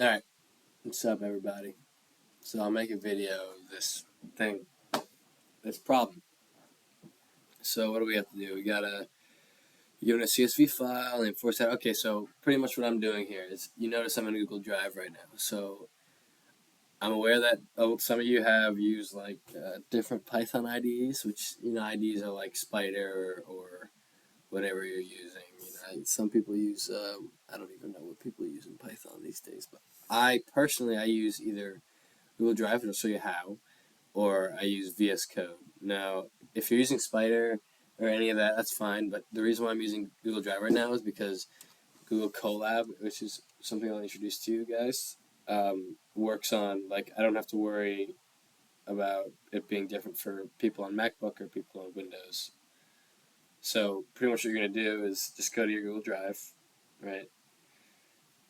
Alright, what's up everybody? So I'll make a video of this thing, this problem. So what do we have to do? We gotta give it a CSV file and enforce that. Okay, so pretty much what I'm doing here is, you notice I'm in Google Drive right now. So I'm aware that some of you have used like different Python IDEs, which, IDEs are like Spider or whatever you're using. Some people use, I don't even know what people use in Python these days, but I use either Google Drive, and I'll show you how, or I use VS Code. Now, if you're using Spider or any of that, that's fine. But the reason why I'm using Google Drive right now is because Google Colab, which is something I'll introduce to you guys, works on, like, I don't have to worry about it being different for people on MacBook or people on Windows. So pretty much what you're going to do is just go to your Google Drive, right?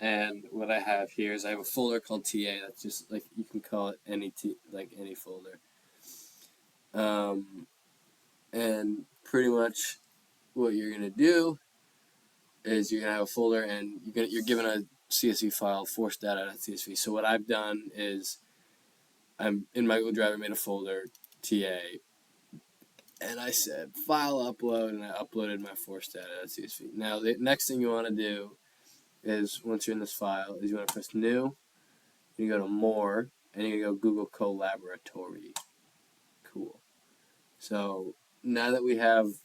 And what I have here is I have a folder called TA. That's just like, you can call it any folder. And pretty much what you're gonna do is you're gonna have a folder, and you're given a CSV file, force data.csv. So what I've done is I'm in my Google Drive. I made a folder TA, and I said file upload, and I uploaded my force data.csv. Now the next thing you want to do is, once you're in this file, is you want to press new. You go to more, and you go Google Collaboratory. Cool. So now that we have,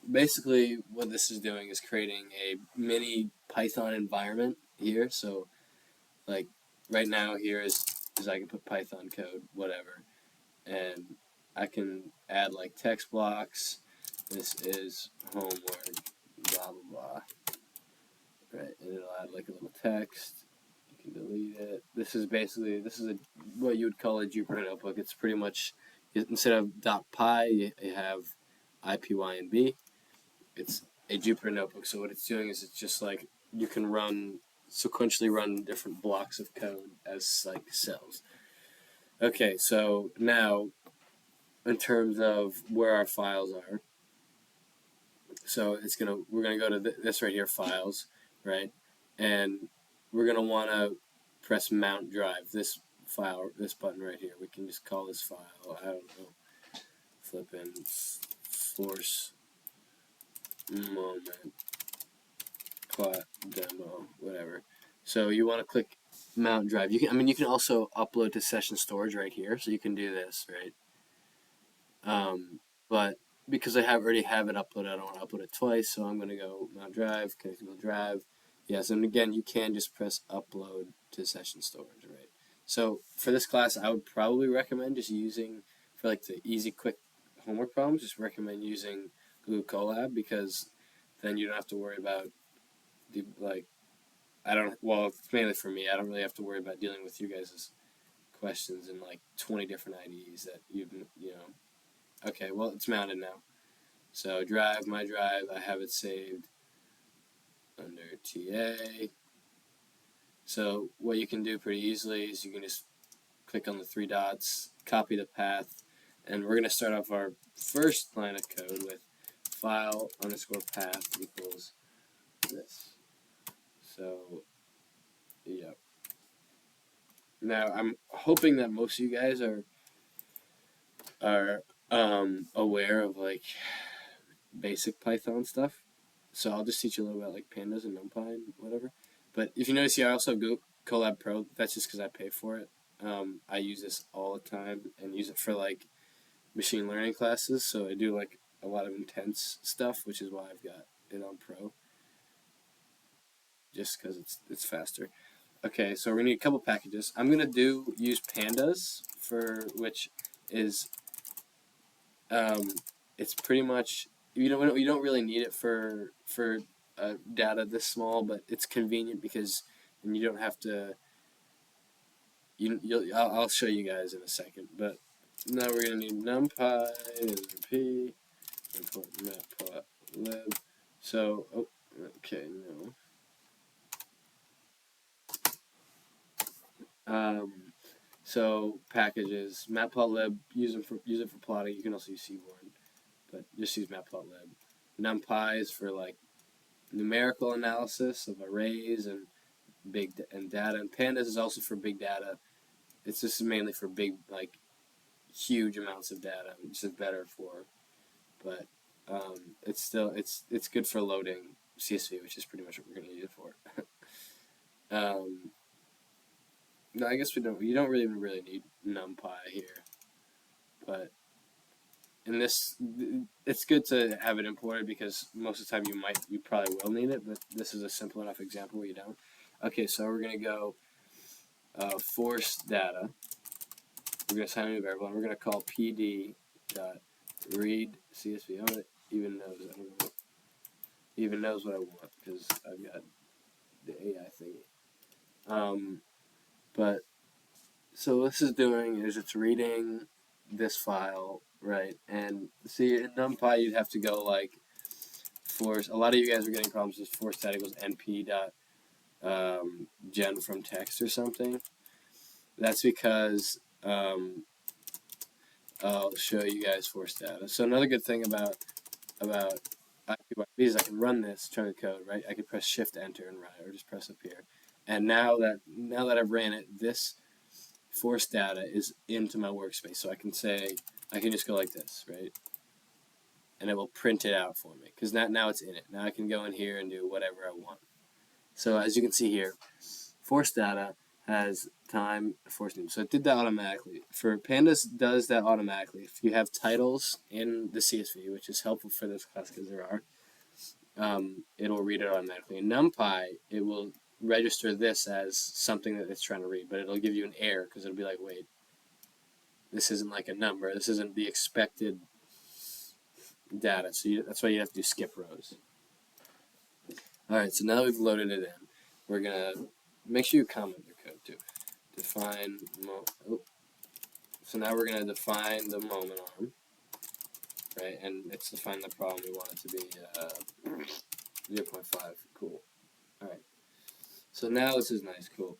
basically what this is doing is creating a mini Python environment here. So like right now here is I can put Python code, whatever, and I can add like text blocks. This is homework, blah blah blah, right? And it'll add like a little text. You can delete it. This is what you would call a Jupyter notebook. It's pretty much, instead of .py, you have IPYNB. It's a Jupyter notebook. So what it's doing is, it's just like you can sequentially run different blocks of code as like cells. Okay, so now in terms of where our files are, so we're gonna go to this right here, files, right, and we're gonna want to press mount drive. This button right here. We can just call this file, I don't know, flipping force moment plot demo, whatever. So you want to click mount drive. You can also upload to session storage right here, so you can do this, right? But because I already have it uploaded, I don't want to upload it twice, so I'm going to go mount drive, connect to Google Drive. Yes, and again, you can just press upload to session storage, right? So for this class, I would probably recommend just using, for like the easy, quick homework problems, just recommend using Google Colab, because then you don't have to worry about it's mainly for me. I don't really have to worry about dealing with you guys' questions and like 20 different IDs that Okay, well, it's mounted now. So my drive, I have it saved under TA. So what you can do pretty easily is you can just click on the three dots, copy the path, and we're going to start off our first line of code with file underscore path equals this. So, yeah. Now, I'm hoping that most of you guys are aware of like basic Python stuff. So I'll just teach you a little about like pandas and NumPy and whatever. But if you notice here, I also have Colab Pro. That's just because I pay for it. I use this all the time and use it for like machine learning classes. So I do like a lot of intense stuff, which is why I've got it on Pro, just because it's faster. Okay, so we're gonna need a couple packages. I'm gonna use pandas, for which is it's pretty much, you don't really need it for data this small, but it's convenient because then you don't have to. I'll show you guys in a second, but now we're gonna need NumPy, NP, import matplotlib. So, okay, no. So packages, matplotlib, use it for plotting. You can also use Seaborn, but just use matplotlib. NumPy is for like numerical analysis of arrays and and data, and pandas is also for big data. It's just mainly for big, like, huge amounts of data, which is better for. But it's still it's good for loading CSV, which is pretty much what we're going to use it for. um, no, I guess we don't. You don't really need NumPy here, but in this, it's good to have it imported because most of the time you probably will need it. But this is a simple enough example where you don't. Okay, so we're going to go force data. We're going to assign a new variable, and we're going to call pd dot read CSV. I don't even knows. I don't know. Even knows what I want because I've got the AI thingy. But so what this is doing is it's reading this file, right? And see, in NumPy you'd have to go like force. A lot of you guys are getting problems with force data equals np dot gen from text or something. That's because I'll show you guys force data. So another good thing about IPYB is I can run this chunk of code, right? I can press Shift Enter and run it, or just press up here. And now that I've ran it, this force data is into my workspace. So I can just go like this, right? And it will print it out for me because now it's in it. Now I can go in here and do whatever I want. So as you can see here, force data has time, force name. So it did that automatically. For Pandas, does that automatically. If you have titles in the CSV, which is helpful for this class because there are, it'll read it automatically. In NumPy, it will register this as something that it's trying to read, but it'll give you an error because it'll be like, wait, this isn't like a number. This isn't the expected data. So that's why you have to do skip rows. All right, so now we've loaded it in. We're going to make sure you comment your code too. Define, so now we're going to define the moment arm, right? And it's define the problem. We want it to be 0.5. Cool. All right. So now this is nice, cool.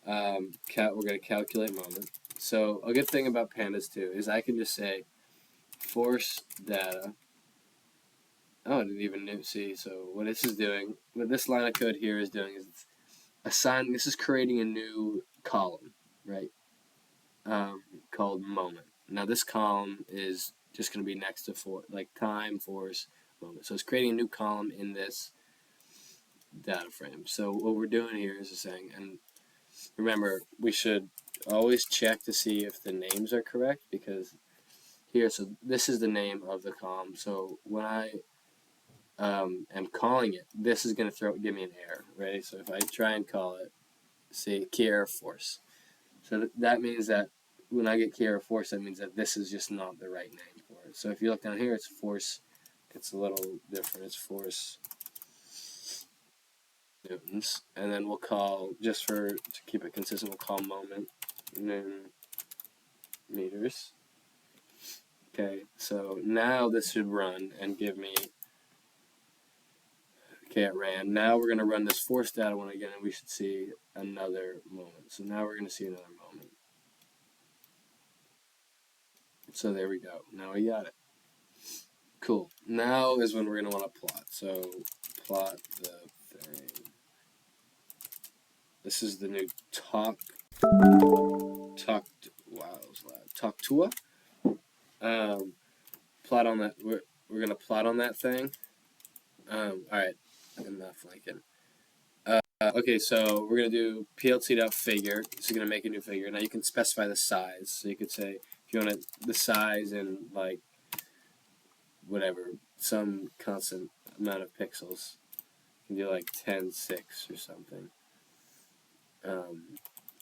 We're going to calculate moment. So a good thing about pandas too is I can just say force data. Oh, I didn't even see. So what this is doing, what this line of code here is doing is it's assigning. This is creating a new column, right? Called moment. Now this column is just going to be next to like time, force, moment. So it's creating a new column in this data frame. So what we're doing here is saying, and remember, we should always check to see if the names are correct because here, so this is the name of the column. So when I am calling it, this is going to give me an error, right? So if I try and call it, say, key error force. So that means that when I get key error force, that means that this is just not the right name for it. So if you look down here, it's force. It's a little different. It's force newtons, and then we'll call, just to keep it consistent, we'll call moment newton meters. Okay, so now this should run and give me. Okay, it ran. Now we're going to run this force data one again, and we should see another moment. So now we're going to see another moment. So there we go. Now we got it. Cool. Now is when we're going to want to plot. So plot the thing. This is the new wow, that was loud. Talktua. Plot on that. We're going to plot on that thing. All right. Enough Lincoln. Okay, so we're going to do plt.figure. This is going to make a new figure. Now you can specify the size. So you could say, if you want the size in, like, whatever, some constant amount of pixels. You can do like 10.6 or something.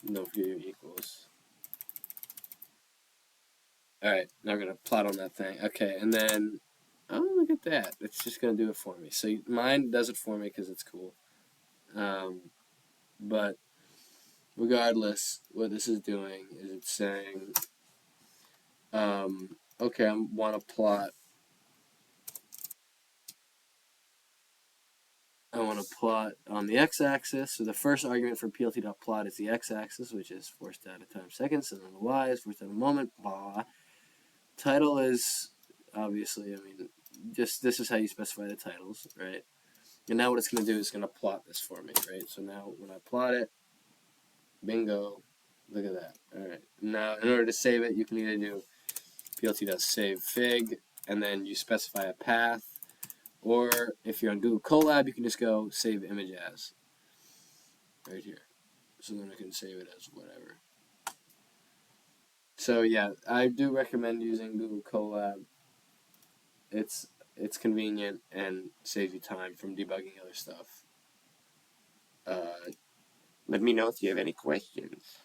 No view equals. Alright, now we're going to plot on that thing. Okay, and then, oh, look at that. It's just going to do it for me. So mine does it for me because it's cool. But regardless, what this is doing is it's saying, okay, I want to plot. I want to plot on the x-axis. So the first argument for plt.plot is the x-axis, which is force data times seconds, and then the y is force data moment. Blah. Title is obviously, I mean, just this is how you specify the titles, right? And now what it's going to do is going to plot this for me, right? So now when I plot it, bingo, look at that. All right. Now, in order to save it, you can either do plt.save fig, and then you specify a path, or if you're on Google Colab, you can just go save image as, right here. So then I can save it as whatever. So yeah, I do recommend using Google Colab. It's convenient and saves you time from debugging other stuff. Let me know if you have any questions.